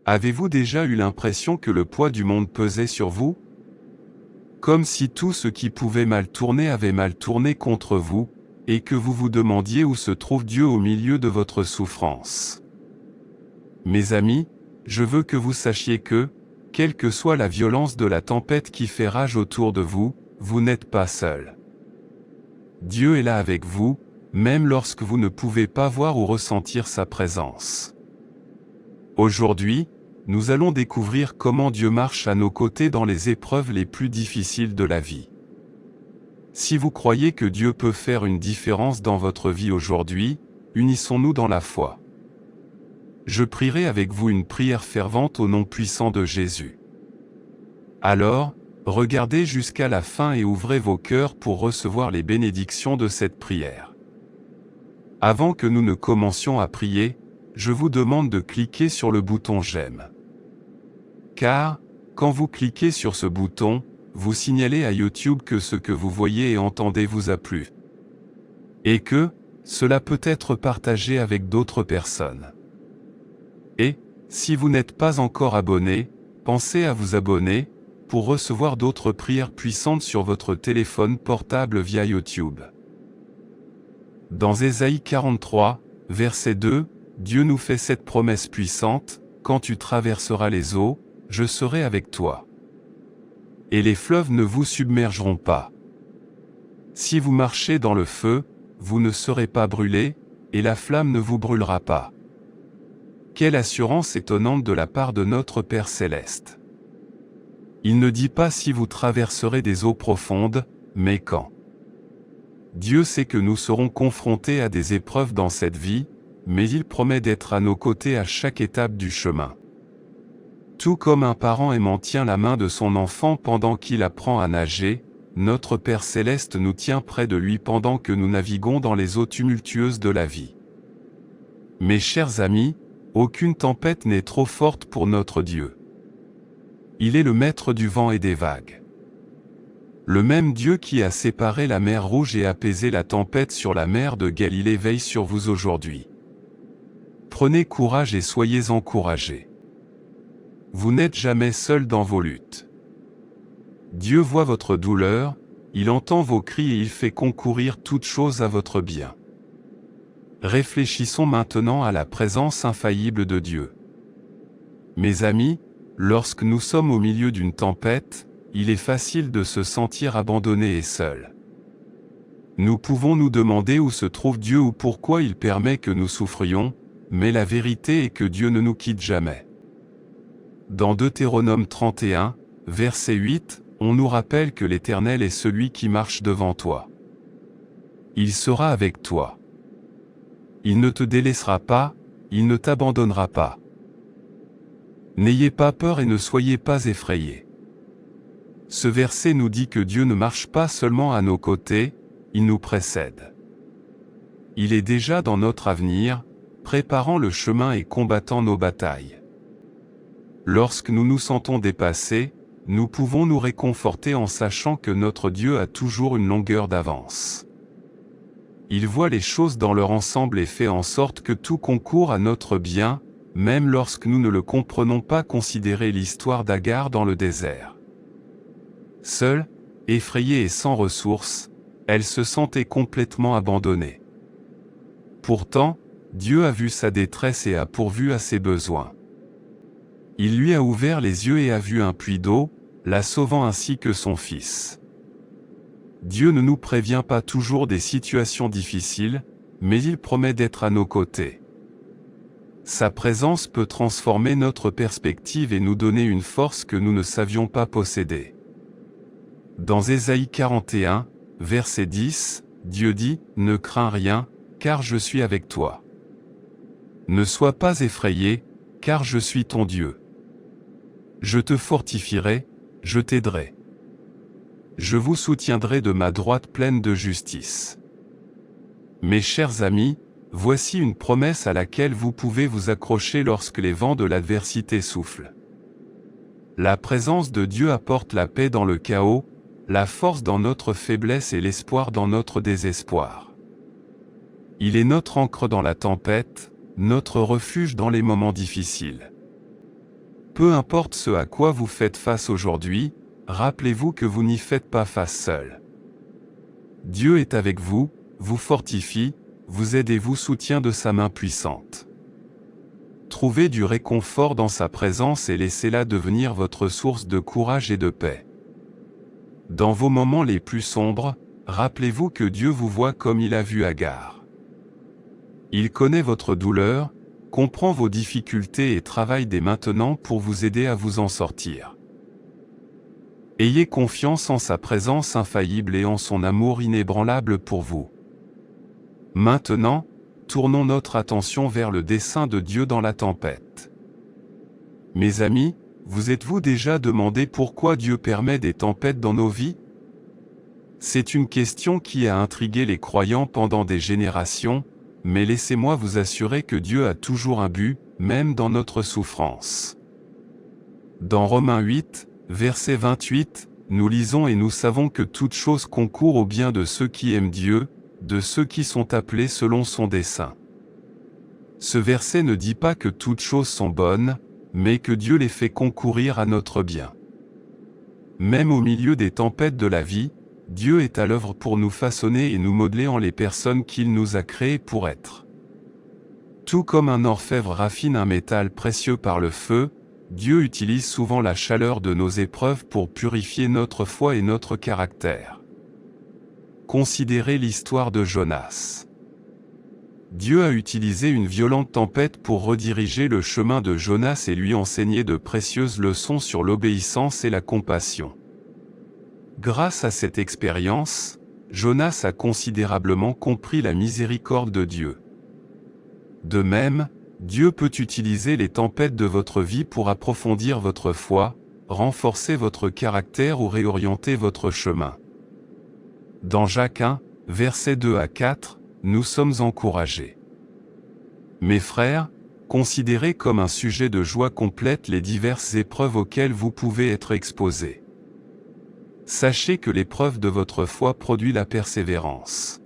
Avez-vous déjà eu l'impression que le poids du monde pesait sur vous? Comme si tout ce qui pouvait mal tourner avait mal tourné contre vous, et que vous vous demandiez où se trouve Dieu au milieu de votre souffrance. Mes amis, je veux que vous sachiez que, quelle que soit la violence de la tempête qui fait rage autour de vous, vous n'êtes pas seul. Dieu est là avec vous, même lorsque vous ne pouvez pas voir ou ressentir sa présence. Aujourd'hui, nous allons découvrir comment Dieu marche à nos côtés dans les épreuves les plus difficiles de la vie. Si vous croyez que Dieu peut faire une différence dans votre vie aujourd'hui, unissons-nous dans la foi. Je prierai avec vous une prière fervente au nom puissant de Jésus. Alors, regardez jusqu'à la fin et ouvrez vos cœurs pour recevoir les bénédictions de cette prière. Avant que nous ne commencions à prier, je vous demande de cliquer sur le bouton j'aime. Car, quand vous cliquez sur ce bouton, vous signalez à YouTube que ce que vous voyez et entendez vous a plu. Et que, cela peut être partagé avec d'autres personnes. Et, si vous n'êtes pas encore abonné, pensez à vous abonner, pour recevoir d'autres prières puissantes sur votre téléphone portable via YouTube. Dans Ésaïe 43, verset 2, Dieu nous fait cette promesse puissante, « Quand tu traverseras les eaux, je serai avec toi. Et les fleuves ne vous submergeront pas. Si vous marchez dans le feu, vous ne serez pas brûlés, et la flamme ne vous brûlera pas. » Quelle assurance étonnante de la part de notre Père Céleste. Il ne dit pas si vous traverserez des eaux profondes, mais quand. Dieu sait que nous serons confrontés à des épreuves dans cette vie, mais il promet d'être à nos côtés à chaque étape du chemin. Tout comme un parent aimant tient la main de son enfant pendant qu'il apprend à nager, notre Père Céleste nous tient près de lui pendant que nous naviguons dans les eaux tumultueuses de la vie. Mes chers amis, aucune tempête n'est trop forte pour notre Dieu. Il est le maître du vent et des vagues. Le même Dieu qui a séparé la mer Rouge et apaisé la tempête sur la mer de Galilée veille sur vous aujourd'hui. Prenez courage et soyez encouragés. Vous n'êtes jamais seul dans vos luttes. Dieu voit votre douleur, il entend vos cris et il fait concourir toutes choses à votre bien. Réfléchissons maintenant à la présence infaillible de Dieu. Mes amis, lorsque nous sommes au milieu d'une tempête, il est facile de se sentir abandonné et seul. Nous pouvons nous demander où se trouve Dieu ou pourquoi il permet que nous souffrions, mais la vérité est que Dieu ne nous quitte jamais. Dans Deutéronome 31, verset 8, on nous rappelle que l'Éternel est celui qui marche devant toi. Il sera avec toi. Il ne te délaissera pas, il ne t'abandonnera pas. N'ayez pas peur et ne soyez pas effrayés. Ce verset nous dit que Dieu ne marche pas seulement à nos côtés, il nous précède. Il est déjà dans notre avenir, préparant le chemin et combattant nos batailles. Lorsque nous nous sentons dépassés, nous pouvons nous réconforter en sachant que notre Dieu a toujours une longueur d'avance. Il voit les choses dans leur ensemble et fait en sorte que tout concourt à notre bien, même lorsque nous ne le comprenons pas. Considérez l'histoire d'Agar dans le désert. Seule, effrayée et sans ressources, elle se sentait complètement abandonnée. Pourtant, Dieu a vu sa détresse et a pourvu à ses besoins. Il lui a ouvert les yeux et a vu un puits d'eau, la sauvant ainsi que son fils. Dieu ne nous prévient pas toujours des situations difficiles, mais il promet d'être à nos côtés. Sa présence peut transformer notre perspective et nous donner une force que nous ne savions pas posséder. Dans Ésaïe 41, verset 10, Dieu dit, « Ne crains rien, car je suis avec toi. Ne sois pas effrayé, car je suis ton Dieu. Je te fortifierai, je t'aiderai. Je vous soutiendrai de ma droite pleine de justice. » Mes chers amis, voici une promesse à laquelle vous pouvez vous accrocher lorsque les vents de l'adversité soufflent. La présence de Dieu apporte la paix dans le chaos, la force dans notre faiblesse et l'espoir dans notre désespoir. Il est notre ancre dans la tempête, notre refuge dans les moments difficiles. Peu importe ce à quoi vous faites face aujourd'hui, rappelez-vous que vous n'y faites pas face seul. Dieu est avec vous, vous fortifie, vous aide et vous soutient de sa main puissante. Trouvez du réconfort dans sa présence et laissez-la devenir votre source de courage et de paix. Dans vos moments les plus sombres, rappelez-vous que Dieu vous voit comme il a vu Agar. Il connaît votre douleur, comprend vos difficultés et travaille dès maintenant pour vous aider à vous en sortir. Ayez confiance en sa présence infaillible et en son amour inébranlable pour vous. Maintenant, tournons notre attention vers le dessein de Dieu dans la tempête. Mes amis, vous êtes-vous déjà demandé pourquoi Dieu permet des tempêtes dans nos vies? C'est une question qui a intrigué les croyants pendant des générations, mais laissez-moi vous assurer que Dieu a toujours un but, même dans notre souffrance. Dans Romains 8, verset 28, nous lisons et nous savons que toute chose concourt au bien de ceux qui aiment Dieu, de ceux qui sont appelés selon son dessein. Ce verset ne dit pas que toutes choses sont bonnes, mais que Dieu les fait concourir à notre bien. Même au milieu des tempêtes de la vie, Dieu est à l'œuvre pour nous façonner et nous modeler en les personnes qu'il nous a créées pour être. Tout comme un orfèvre raffine un métal précieux par le feu, Dieu utilise souvent la chaleur de nos épreuves pour purifier notre foi et notre caractère. Considérez l'histoire de Jonas. Dieu a utilisé une violente tempête pour rediriger le chemin de Jonas et lui enseigner de précieuses leçons sur l'obéissance et la compassion. Grâce à cette expérience, Jonas a considérablement compris la miséricorde de Dieu. De même, Dieu peut utiliser les tempêtes de votre vie pour approfondir votre foi, renforcer votre caractère ou réorienter votre chemin. Dans Jacques 1, versets 2 à 4, nous sommes encouragés. Mes frères, considérez comme un sujet de joie complète les diverses épreuves auxquelles vous pouvez être exposés. Sachez que l'épreuve de votre foi produit la persévérance.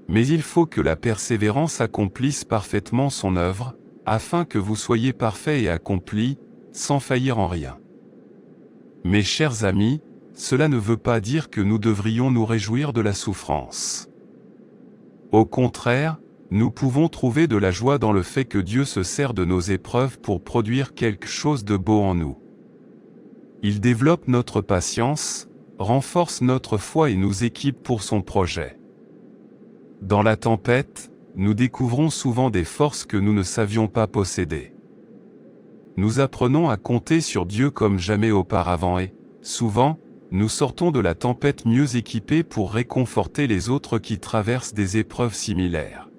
Mais il faut que la persévérance accomplisse parfaitement son œuvre, afin que vous soyez parfaits et accomplis, sans faillir en rien. Mes chers amis, cela ne veut pas dire que nous devrions nous réjouir de la souffrance. Au contraire, nous pouvons trouver de la joie dans le fait que Dieu se sert de nos épreuves pour produire quelque chose de beau en nous. Il développe notre patience, renforce notre foi et nous équipe pour son projet. Dans la tempête, nous découvrons souvent des forces que nous ne savions pas posséder. Nous apprenons à compter sur Dieu comme jamais auparavant et, souvent, nous sortons de la tempête mieux équipés pour réconforter les autres qui traversent des épreuves similaires.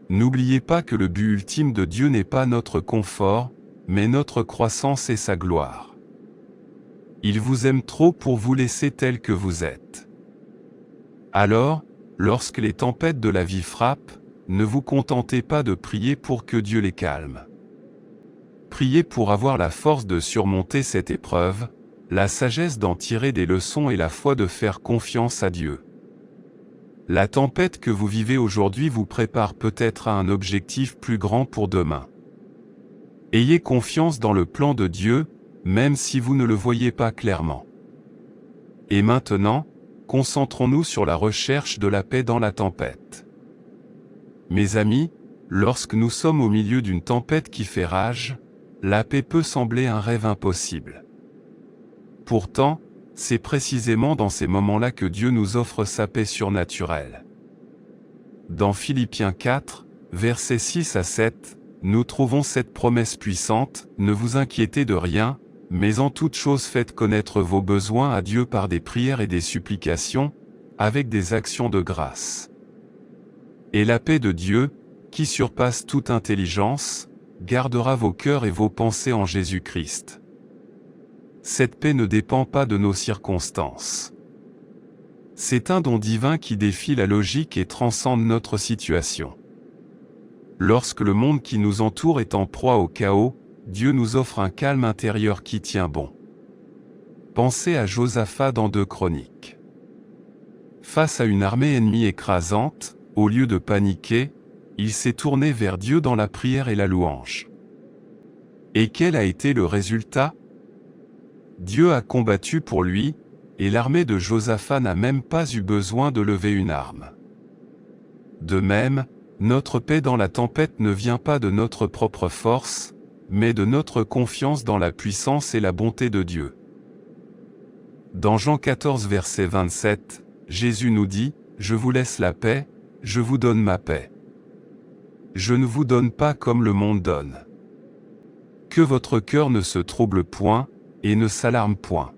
N'oubliez pas que le but ultime de Dieu n'est pas notre confort, mais notre croissance et sa gloire. Il vous aime trop pour vous laisser tel que vous êtes. Alors, lorsque les tempêtes de la vie frappent, ne vous contentez pas de prier pour que Dieu les calme. Priez pour avoir la force de surmonter cette épreuve, la sagesse d'en tirer des leçons et la foi de faire confiance à Dieu. La tempête que vous vivez aujourd'hui vous prépare peut-être à un objectif plus grand pour demain. Ayez confiance dans le plan de Dieu, même si vous ne le voyez pas clairement. Et maintenant, concentrons-nous sur la recherche de la paix dans la tempête. Mes amis, lorsque nous sommes au milieu d'une tempête qui fait rage, la paix peut sembler un rêve impossible. Pourtant, c'est précisément dans ces moments-là que Dieu nous offre sa paix surnaturelle. Dans Philippiens 4, versets 6 à 7, nous trouvons cette promesse puissante, « Ne vous inquiétez de rien, mais en toute chose faites connaître vos besoins à Dieu par des prières et des supplications, avec des actions de grâce. Et la paix de Dieu, qui surpasse toute intelligence, gardera vos cœurs et vos pensées en Jésus-Christ. » Cette paix ne dépend pas de nos circonstances. C'est un don divin qui défie la logique et transcende notre situation. Lorsque le monde qui nous entoure est en proie au chaos, Dieu nous offre un calme intérieur qui tient bon. Pensez à Josaphat dans 2 Chroniques. Face à une armée ennemie écrasante, au lieu de paniquer, il s'est tourné vers Dieu dans la prière et la louange. Et quel a été le résultat? Dieu a combattu pour lui, et l'armée de Josaphat n'a même pas eu besoin de lever une arme. De même, notre paix dans la tempête ne vient pas de notre propre force, mais de notre confiance dans la puissance et la bonté de Dieu. Dans Jean 14 verset 27, Jésus nous dit, « Je vous laisse la paix, je vous donne ma paix. Je ne vous donne pas comme le monde donne. Que votre cœur ne se trouble point, et ne s'alarme point. »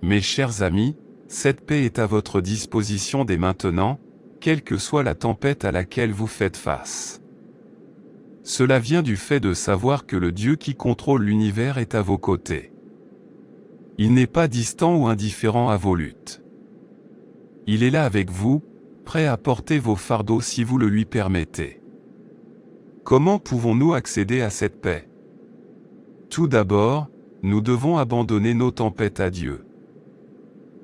Mes chers amis, cette paix est à votre disposition dès maintenant, quelle que soit la tempête à laquelle vous faites face. Cela vient du fait de savoir que le Dieu qui contrôle l'univers est à vos côtés. Il n'est pas distant ou indifférent à vos luttes. Il est là avec vous, prêt à porter vos fardeaux si vous le lui permettez. Comment pouvons-nous accéder à cette paix? Tout d'abord, nous devons abandonner nos tempêtes à Dieu.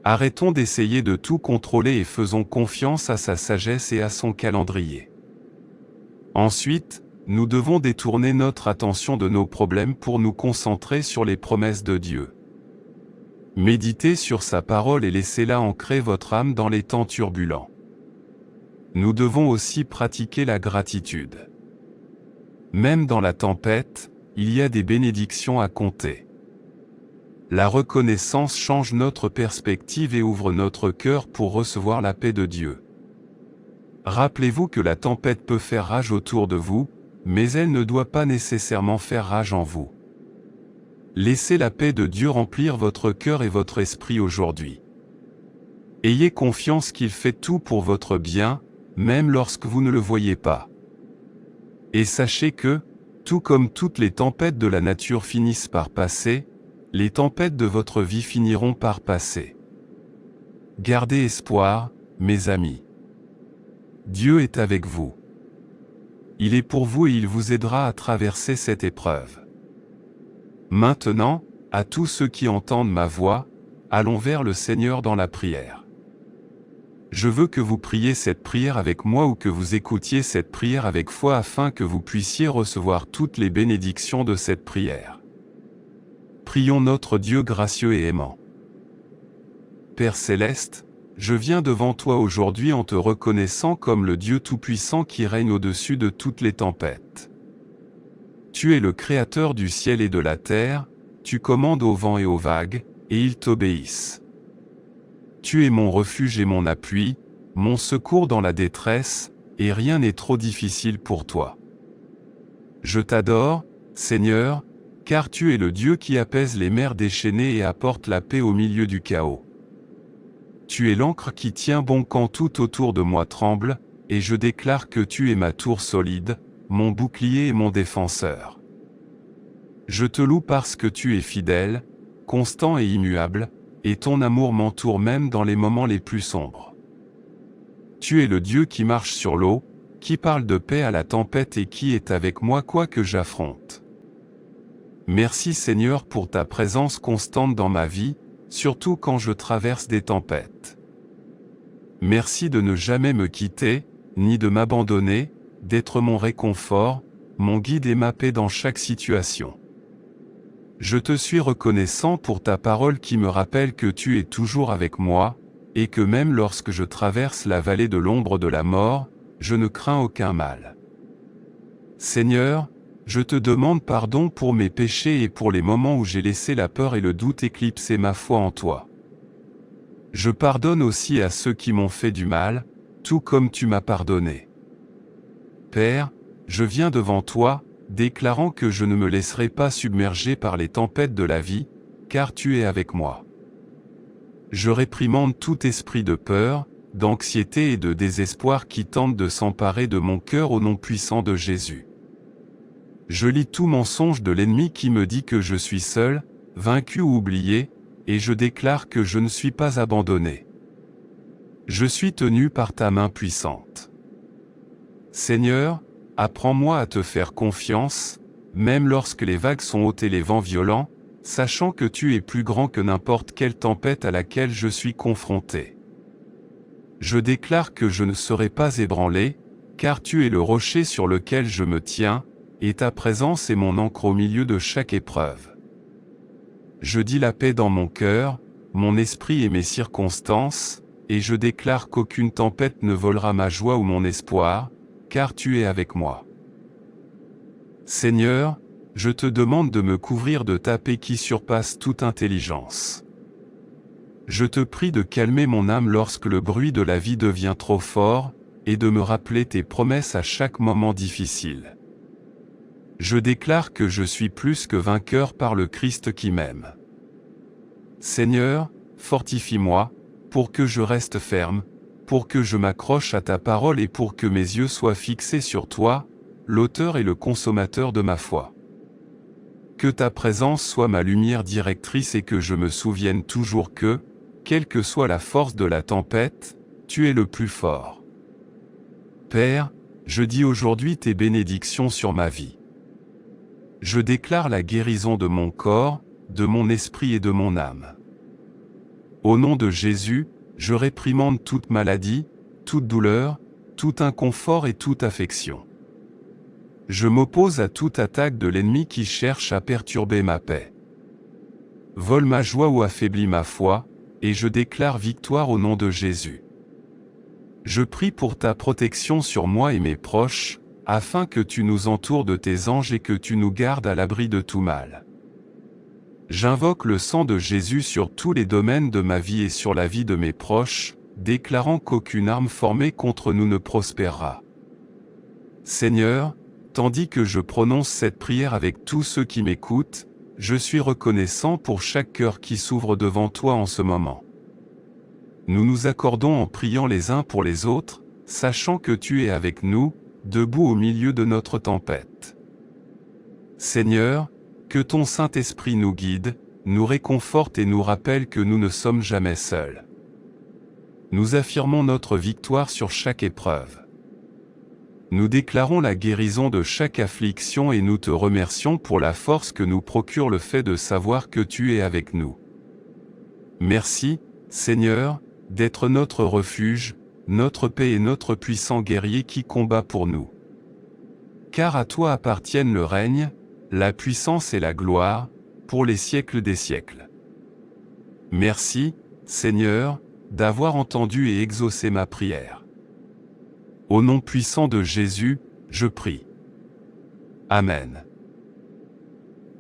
Arrêtons d'essayer de tout contrôler et faisons confiance à sa sagesse et à son calendrier. Ensuite, nous devons détourner notre attention de nos problèmes pour nous concentrer sur les promesses de Dieu. Méditez sur sa parole et laissez-la ancrer votre âme dans les temps turbulents. Nous devons aussi pratiquer la gratitude. Même dans la tempête, il y a des bénédictions à compter. La reconnaissance change notre perspective et ouvre notre cœur pour recevoir la paix de Dieu. Rappelez-vous que la tempête peut faire rage autour de vous, mais elle ne doit pas nécessairement faire rage en vous. Laissez la paix de Dieu remplir votre cœur et votre esprit aujourd'hui. Ayez confiance qu'il fait tout pour votre bien, même lorsque vous ne le voyez pas. Et sachez que, tout comme toutes les tempêtes de la nature finissent par passer, les tempêtes de votre vie finiront par passer. Gardez espoir, mes amis. Dieu est avec vous. Il est pour vous et il vous aidera à traverser cette épreuve. Maintenant, à tous ceux qui entendent ma voix, allons vers le Seigneur dans la prière. Je veux que vous priez cette prière avec moi ou que vous écoutiez cette prière avec foi afin que vous puissiez recevoir toutes les bénédictions de cette prière. Prions notre Dieu gracieux et aimant. Père céleste, je viens devant toi aujourd'hui en te reconnaissant comme le Dieu tout-puissant qui règne au-dessus de toutes les tempêtes. Tu es le Créateur du ciel et de la terre, tu commandes au vent et aux vagues, et ils t'obéissent. Tu es mon refuge et mon appui, mon secours dans la détresse, et rien n'est trop difficile pour toi. Je t'adore, Seigneur, car tu es le Dieu qui apaise les mers déchaînées et apporte la paix au milieu du chaos. Tu es l'ancre qui tient bon quand tout autour de moi tremble, et je déclare que tu es ma tour solide, mon bouclier et mon défenseur. Je te loue parce que tu es fidèle, constant et immuable, et ton amour m'entoure même dans les moments les plus sombres. Tu es le Dieu qui marche sur l'eau, qui parle de paix à la tempête et qui est avec moi quoi que j'affronte. Merci Seigneur pour ta présence constante dans ma vie, surtout quand je traverse des tempêtes. Merci de ne jamais me quitter, ni de m'abandonner, d'être mon réconfort, mon guide et ma paix dans chaque situation. Je te suis reconnaissant pour ta parole qui me rappelle que tu es toujours avec moi, et que même lorsque je traverse la vallée de l'ombre de la mort, je ne crains aucun mal. Seigneur, je te demande pardon pour mes péchés et pour les moments où j'ai laissé la peur et le doute éclipser ma foi en toi. Je pardonne aussi à ceux qui m'ont fait du mal, tout comme tu m'as pardonné. Père, je viens devant toi, déclarant que je ne me laisserai pas submerger par les tempêtes de la vie, car tu es avec moi. Je réprimande tout esprit de peur, d'anxiété et de désespoir qui tente de s'emparer de mon cœur au nom puissant de Jésus. Je lis tout mensonge de l'ennemi qui me dit que je suis seul, vaincu ou oublié, et je déclare que je ne suis pas abandonné. Je suis tenu par ta main puissante. Seigneur, apprends-moi à te faire confiance, même lorsque les vagues sont hautes et les vents violents, sachant que tu es plus grand que n'importe quelle tempête à laquelle je suis confronté. Je déclare que je ne serai pas ébranlé, car tu es le rocher sur lequel je me tiens, et ta présence est mon ancre au milieu de chaque épreuve. Je dis la paix dans mon cœur, mon esprit et mes circonstances, et je déclare qu'aucune tempête ne volera ma joie ou mon espoir, car tu es avec moi. Seigneur, je te demande de me couvrir de ta paix qui surpasse toute intelligence. Je te prie de calmer mon âme lorsque le bruit de la vie devient trop fort, et de me rappeler tes promesses à chaque moment difficile. Je déclare que je suis plus que vainqueur par le Christ qui m'aime. Seigneur, fortifie-moi, pour que je reste ferme, pour que je m'accroche à ta parole et pour que mes yeux soient fixés sur toi, l'auteur et le consommateur de ma foi. Que ta présence soit ma lumière directrice et que je me souvienne toujours que, quelle que soit la force de la tempête, tu es le plus fort. Père, je dis aujourd'hui tes bénédictions sur ma vie. Je déclare la guérison de mon corps, de mon esprit et de mon âme. Au nom de Jésus, je réprimande toute maladie, toute douleur, tout inconfort et toute affection. Je m'oppose à toute attaque de l'ennemi qui cherche à perturber ma paix. Vole ma joie ou affaiblit ma foi, et je déclare victoire au nom de Jésus. Je prie pour ta protection sur moi et mes proches, afin que tu nous entoures de tes anges et que tu nous gardes à l'abri de tout mal. J'invoque le sang de Jésus sur tous les domaines de ma vie et sur la vie de mes proches, déclarant qu'aucune arme formée contre nous ne prospérera. Seigneur, tandis que je prononce cette prière avec tous ceux qui m'écoutent, je suis reconnaissant pour chaque cœur qui s'ouvre devant toi en ce moment. Nous nous accordons en priant les uns pour les autres, sachant que tu es avec nous, debout au milieu de notre tempête. Seigneur, que ton Saint-Esprit nous guide, nous réconforte et nous rappelle que nous ne sommes jamais seuls. Nous affirmons notre victoire sur chaque épreuve. Nous déclarons la guérison de chaque affliction et nous te remercions pour la force que nous procure le fait de savoir que tu es avec nous. Merci, Seigneur, d'être notre refuge, notre paix et notre puissant guerrier qui combat pour nous. Car à toi appartiennent le règne, la puissance et la gloire, pour les siècles des siècles. Merci, Seigneur, d'avoir entendu et exaucé ma prière. Au nom puissant de Jésus, je prie. Amen.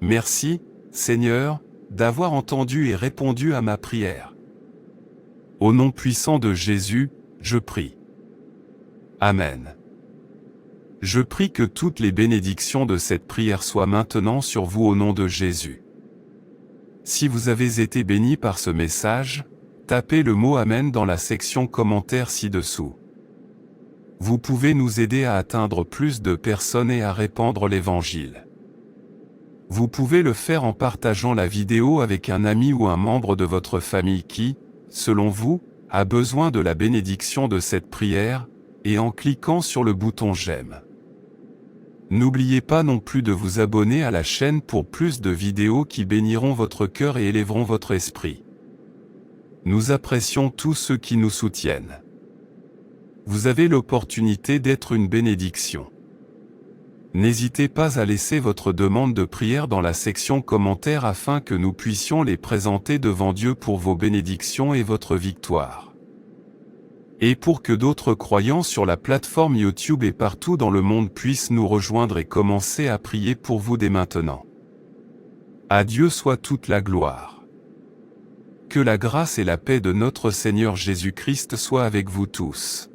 Merci, Seigneur, d'avoir entendu et répondu à ma prière. Au nom puissant de Jésus, je prie. Amen. Je prie que toutes les bénédictions de cette prière soient maintenant sur vous au nom de Jésus. Si vous avez été bénis par ce message, tapez le mot Amen dans la section commentaires ci-dessous. Vous pouvez nous aider à atteindre plus de personnes et à répandre l'Évangile. Vous pouvez le faire en partageant la vidéo avec un ami ou un membre de votre famille qui, selon vous, a besoin de la bénédiction de cette prière, et en cliquant sur le bouton j'aime. N'oubliez pas non plus de vous abonner à la chaîne pour plus de vidéos qui béniront votre cœur et élèveront votre esprit. Nous apprécions tous ceux qui nous soutiennent. Vous avez l'opportunité d'être une bénédiction. N'hésitez pas à laisser votre demande de prière dans la section commentaires afin que nous puissions les présenter devant Dieu pour vos bénédictions et votre victoire. Et pour que d'autres croyants sur la plateforme YouTube et partout dans le monde puissent nous rejoindre et commencer à prier pour vous dès maintenant. À Dieu soit toute la gloire. Que la grâce et la paix de notre Seigneur Jésus-Christ soient avec vous tous.